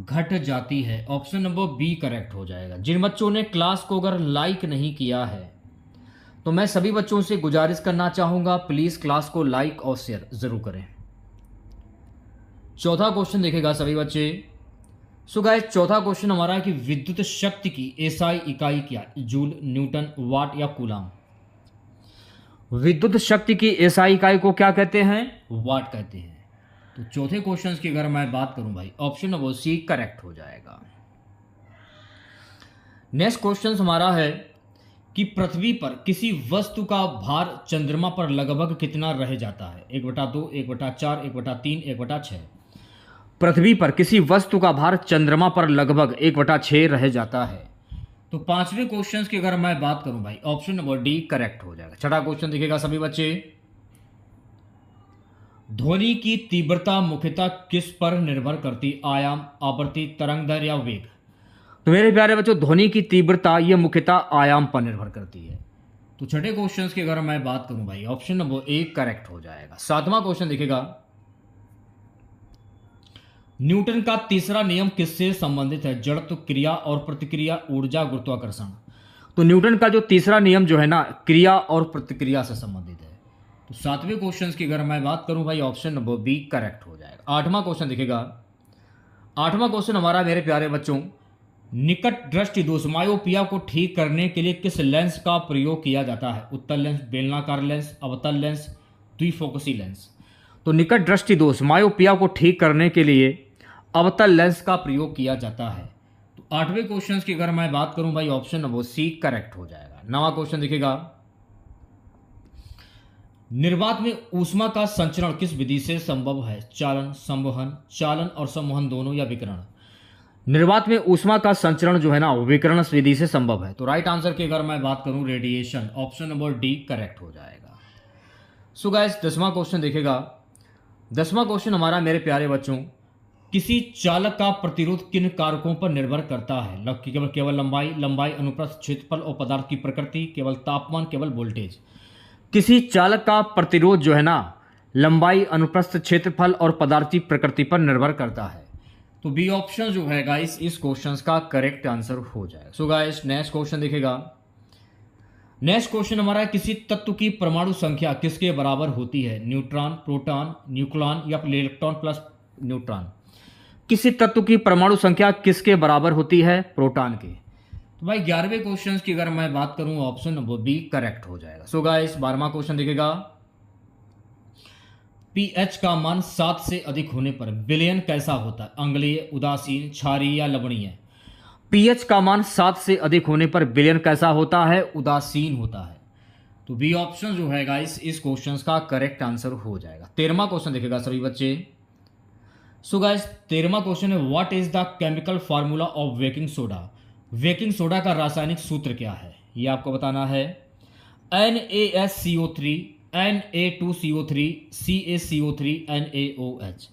घट जाती है। ऑप्शन नंबर बी करेक्ट हो जाएगा। जिन बच्चों ने क्लास को अगर लाइक नहीं किया है तो मैं सभी बच्चों से गुजारिश करना चाहूंगा, प्लीज क्लास को लाइक और शेयर जरूर करें। चौथा क्वेश्चन देखेगा सभी बच्चे। सो गाइस, चौथा क्वेश्चन हमारा है कि विद्युत शक्ति की एसआई इकाई क्या? जूल, न्यूटन, वाट या कूलाम? विद्युत शक्ति की एसआई इकाई को क्या कहते हैं? वाट कहते हैं। तो चौथे क्वेश्चन की अगर मैं बात करूं भाई, ऑप्शन नंबर सी करेक्ट हो जाएगा। नेक्स्ट क्वेश्चन हमारा है कि पृथ्वी पर किसी वस्तु का भार चंद्रमा पर लगभग कितना रह जाता है? 1/2, 1/4, 1/3, 1/6। पृथ्वी पर किसी वस्तु का भार चंद्रमा पर लगभग 1/6 रह जाता है। तो पांचवें क्वेश्चन की अगर मैं बात करूं भाई, ऑप्शन नंबर डी करेक्ट हो जाएगा। छठा क्वेश्चन दिखेगा सभी बच्चे। ध्वनि की तीव्रता मुख्यतः किस पर निर्भर करती? आयाम, आवृत्ति, तरंगदैर्घ्य या वेग? तो मेरे प्यारे बच्चों, ध्वनि की तीव्रता यह मुख्यतः आयाम पर निर्भर करती है। तो छठे क्वेश्चन की अगर मैं बात करूं भाई, ऑप्शन नंबर ए करेक्ट हो जाएगा। सातवां क्वेश्चन दिखेगा, न्यूटन का तीसरा नियम किससे संबंधित है? जड़त्व, क्रिया और प्रतिक्रिया, ऊर्जा, गुरुत्वाकर्षण? तो न्यूटन का जो तीसरा नियम जो है ना, क्रिया और प्रतिक्रिया से संबंधित है। तो सातवें क्वेश्चन की अगर मैं बात करूं भाई, ऑप्शन नंबर बी करेक्ट हो जाएगा। आठवां क्वेश्चन दिखेगा। आठवां क्वेश्चन हमारा मेरे प्यारे बच्चों, निकट दृष्टि दोष मायोपिया को ठीक करने के लिए किस लेंस का प्रयोग किया जाता है? उत्तल लेंस, बेलनाकार लेंस, अवतल लेंस, द्विफोकसी लेंस? तो निकट दृष्टि दोष मायोपिया को ठीक करने के लिए अवतल लेंस का प्रयोग किया जाता है। तो आठवें क्वेश्चन की अगर मैं बात करूं भाई, ऑप्शन नंबर सी करेक्ट हो जाएगा। नवा क्वेश्चन दिखेगा, निर्वात में ऊष्मा का संचरण किस विधि से संभव है? चालन, संवहन, चालन और संवहन दोनों या विकिरण? निर्वात में ऊष्मा का संचरण जो है ना, विकिरण विधि से संभव है। तो राइट आंसर की अगर मैं बात करूं, radiation, option number D correct हो जाएगा। सो गाइस, 10वां क्वेश्चन देखेगा। 10वां क्वेश्चन हमारा मेरे प्यारे बच्चों, किसी चालक का प्रतिरोध किन कारकों पर निर्भर करता है? केवल लंबाई, अनुप्रस्थ, क्षेत्रफल और पदार्थ की प्रकृति, केवल तापमान, केवल वोल्टेज? किसी चालक का प्रतिरोध जो है ना, लंबाई, अनुप्रस्थ, क्षेत्रफल और पदार्थ की प्रकृति पर निर्भर करता है। तो बी ऑप्शन जो है गाइस इस क्वेश्चन का करेक्ट आंसर हो जाएगा। सो गाइस, नेक्स्ट क्वेश्चन दिखेगा। नेक्स्ट क्वेश्चन हमारा, किसी तत्व की परमाणु संख्या किसके बराबर होती है? न्यूट्रॉन, प्रोटॉन, न्यूक्लॉन या इलेक्ट्रॉन प्लस न्यूट्रॉन? किसी तत्व की परमाणु संख्या किसके बराबर होती है? प्रोटॉन के। तो भाई 11वें क्वेश्चन की अगर मैं बात करूं, ऑप्शन नंबर बी करेक्ट हो जाएगा। सो गाइस, 12वां क्वेश्चन दिखेगा, पीएच का मान 7 से अधिक होने पर विलयन कैसा होता है? अम्लीय, उदासीन, क्षारीय या लवणीय? पीएच का मान 7 से अधिक होने पर विलयन कैसा होता है? उदासीन होता है। तो बी ऑप्शन जो है गाइस इस क्वेश्चन का करेक्ट आंसर हो जाएगा। 13वां क्वेश्चन दिखेगा सभी बच्चे। सो गाइस, 13वां क्वेश्चन है, what is the chemical formula of baking soda? Baking soda का रासायनिक सूत्र क्या है? ये आपको बताना है। NaSCO3, Na2CO3, CaCO3, NaOH।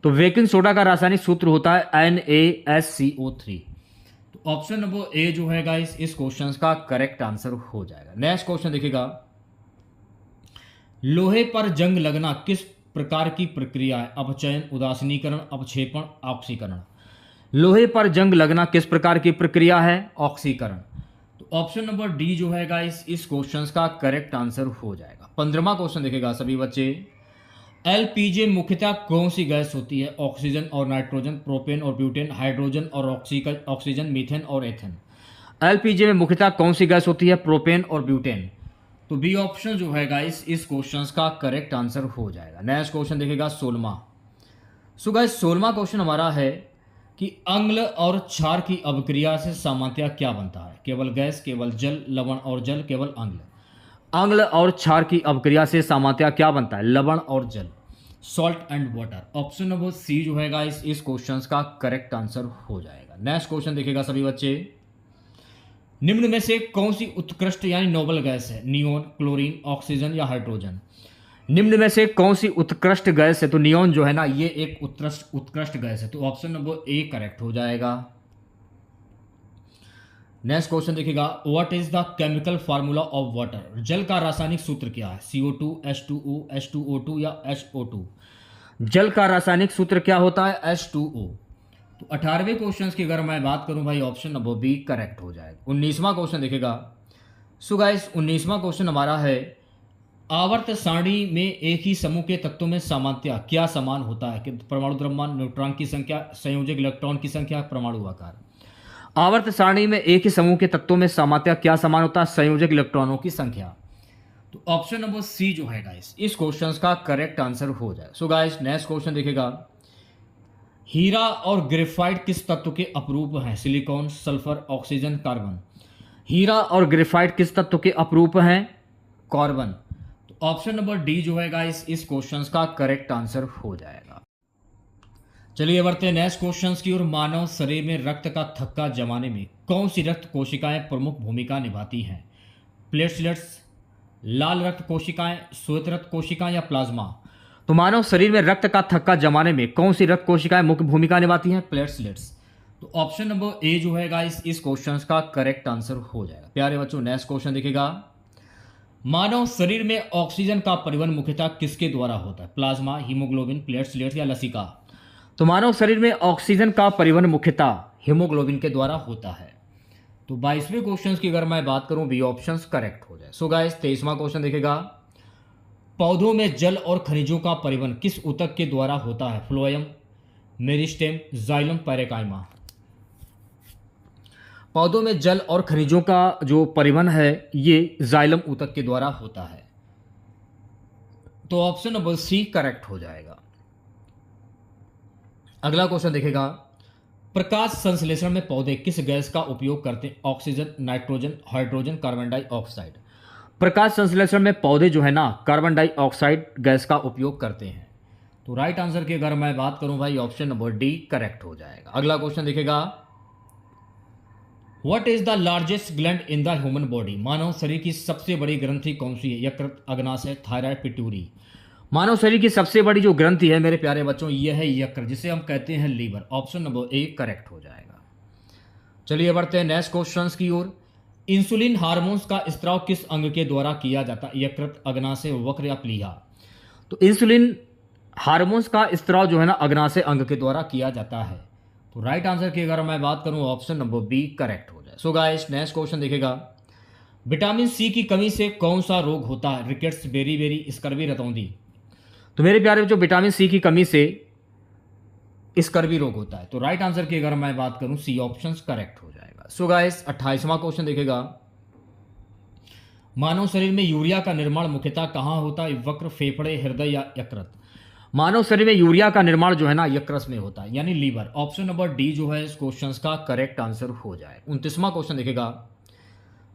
तो बेकिंग सोडा का रासायनिक सूत्र होता है NaSCO3। तो ऑप्शन नंबर ए जो है गाइस इस क्वेश्चन का करेक्ट आंसर हो जाएगा। नेक्स्ट क्वेश्चन देखिएगा, लोहे पर जंग लगना किस प्रकार की प्रक्रिया है? अपचयन, उदासीनीकरण, अपक्षेपण, ऑक्सीकरण? लोहे पर जंग लगना किस प्रकार की प्रक्रिया है? ऑक्सीकरण। तो ऑप्शन नंबर डी जो है गाइस इस क्वेश्चन का करेक्ट आंसर हो जाएगा। 15वां क्वेश्चन देखेगा सभी बच्चे, एलपीजी मुख्यतः कौन सी गैस होती है? ऑक्सीजन और नाइट्रोजन, प्रोपेन और ब्यूटेन, हाइड्रोजन और ऑक्सीजन, मीथेन और एथेन? एलपीजी में मुख्यतः कौन सी गैस होती है? प्रोपेन और ब्यूटेन। तो बी ऑप्शन जो है गाइस इस क्वेश्चन का करेक्ट आंसर हो जाएगा। नेक्स्ट क्वेश्चन देखेगा 16वां। सो गाइस 16वां क्वेश्चन हमारा है कि अम्ल और क्षार की अभिक्रिया से सामान्यतः क्या बनता है? केवल गैस, केवल जल, लवण और जल, केवल अम्ल? अम्ल और क्षार की अभिक्रिया से सामान्यतः क्या बनता है? लवण और जल, salt and water. Option number C जो है गाइस इस क्वेश्चन का करेक्ट आंसर हो जाएगा। नेक्स्ट क्वेश्चन देखेगा सभी बच्चे, निम्न में से कौन सी उत्कृष्ट यानी नोबल गैस है? नियोन, क्लोरीन, ऑक्सीजन या हाइड्रोजन? निम्न में से कौन सी उत्कृष्ट गैस है? तो नियोन जो है ना ये एक उत्कृष्ट गैस है। तो ऑप्शन नंबर ए करेक्ट हो जाएगा। नेक्स्ट क्वेश्चन देखिएगा, what is the chemical formula of water? जल का रासायनिक सूत्र क्या है? CO2, H2O, H2O2 या HO2? जल का रासायनिक सूत्र क्या होता है? H2O। तो 18वें क्वेश्चन की अगर मैं बात करूं भाई, ऑप्शन नंबर बी करेक्ट हो जाएगा। 19वां क्वेश्चन देखेगा। सो गाइस 19वां क्वेश्चन हमारा है, आवर्त सारणी में एक ही समूह के तत्वों में सामान्यतया क्या समान होता है? कि परमाणु द्रव्यमान, न्यूट्रॉन की संख्या, संयोजक इलेक्ट्रॉन की संख्या, परमाणु आकार। आवर्त सारणी में एक ही समूह के तत्वों में सामान्यतया क्या समान होता है? संयोजक इलेक्ट्रॉनों की संख्या। तो ऑप्शन नंबर सी जो है गाइस इस क्वेश्चन का करेक्ट आंसर हो जाए। सो गाइस नेक्स्ट क्वेश्चन देखेगा, हीरा और ग्रेफाइट किस तत्व के अपरूप हैं? Silicon, sulphur, oxygen, carbon. हीरा और ग्रेफाइट किस तत्व के अपरूप हैं? कार्बन। तो ऑप्शन नंबर डी जो है गाइस इस क्वेश्चन का करेक्ट आंसर हो जाएगा। चलिए बढ़ते हैं नेक्स्ट क्वेश्चन की ओर। मानव शरीर में रक्त का थक्का जमाने में कौन सी रक्त कोशिकाएं प्रमुख भूमिका निभाती हैं? प्लेटलेट्स, लाल रक्त कोशिकाएं, श्वेत रक्त कोशिकाएं या प्लाज्मा। तो मानव शरीर में रक्त का थक्का जमाने में कौन सी रक्त कोशिकाएं मुख्य भूमिका निभाती हैं? प्लेटलेट्स। तो ऑप्शन नंबर ए जो है गाइस इस क्वेश्चन का करेक्ट आंसर हो जाएगा। प्यारे बच्चों नेक्स्ट क्वेश्चन देखिएगा, मानव शरीर में ऑक्सीजन का परिवहन मुख्यतः किसके द्वारा होता है? प्लाज्मा, हीमोग्लोबिन, प्लेटलेट्स या लसिका। तो मानव शरीर में ऑक्सीजन का परिवहन मुख्यतः हीमोग्लोबिन के द्वारा होता है। तो 22वें क्वेश्चन की अगर मैं बात करूं, बी ऑप्शन करेक्ट हो जाए। सो गाइस 23वां क्वेश्चन देखेगा, पौधों में जल और खनिजों का परिवहन किस ऊतक के द्वारा होता है? Phloem, meristem, xylem, parenchyma. पौधों में जल और खनिजों का जो परिवहन है ये जाइलम ऊतक के द्वारा होता है। तो ऑप्शन नंबर सी करेक्ट हो जाएगा। अगला क्वेश्चन देखेगा, प्रकाश संश्लेषण में पौधे किस गैस का उपयोग करते हैं? Oxygen, nitrogen, hydrogen, carbon dioxide. प्रकाश संश्लेषण में पौधे जो है ना कार्बन डाइऑक्साइड गैस का उपयोग करते हैं। तो राइट आंसर की अगर मैं बात करूं भाई, ऑप्शन नंबर डी करेक्ट हो जाएगा। अगला क्वेश्चन देखेगा, what is the largest gland in the human body? मानव शरीर की सबसे बड़ी ग्रंथि कौन सी है? यकृत, अग्नाशय, थायराइड, पिट्यूरी। मानव शरीर की सबसे बड़ी जो ग्रंथि है मेरे प्यारे बच्चों यह है यकृत, जिसे हम कहते हैं liver. Option number A correct हो जाएगा। चलिए बढ़ते हैं नेक्स्ट क्वेश्चंस की ओर। इंसुलिन हार्मोन्स का स्त्राव किस अंग के द्वारा किया जाता है? यकृत, अग्नाशय, वक्र या प्लीहा। तो इंसुलिन हार्मोन्स का स्त्राव जो है ना अग्नाशय अंग के द्वारा किया जाता है। तो राइट आंसर की अगर मैं बात करूं, ऑप्शन नंबर बी करेक्ट हो जाए। सो गाइस नेक्स्ट क्वेश्चन देखेगा, विटामिन सी की कमी से कौन सा रोग होता है? रिकेट्स, बेरी, स्कर्वी, रतौंधी। तो मेरे प्यारे बच्चों विटामिन सी की कमी से स्कर्वी रोग होता है। तो राइट आंसर की अगर मैं बात करूं, सी ऑप्शन करेक्ट हो जाएगा। सो गाइस 28वां क्वेश्चन देखेगा, मानव शरीर में यूरिया का निर्माण मुख्यतः कहां होता है? वक्र, फेफड़े, हृदय या यकृत। मानव शरीर में यूरिया का निर्माण जो है ना यकृत में होता है, यानी लीवर। ऑप्शन नंबर डी जो है इस क्वेश्चन का करेक्ट आंसर हो जाए। 29वां क्वेश्चन देखेगा।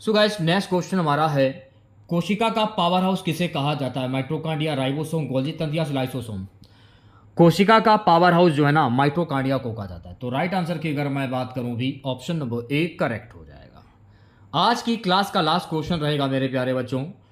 सो गाइस नेक्स्ट क्वेश्चन हमारा है, कोशिका का पावर हाउस किसे कहा जाता है? माइटोकॉन्ड्रिया, राइबोसोम, गोल्जी तंत्र या लाइसोसोम। कोशिका का पावर हाउस जो है ना माइटोकॉन्ड्रिया को कहा जाता है। तो राइट आंसर की अगर मैं बात करूं भी, ऑप्शन नंबर ए करेक्ट हो जाएगा। आज की क्लास का लास्ट क्वेश्चन रहेगा मेरे प्यारे बच्चों,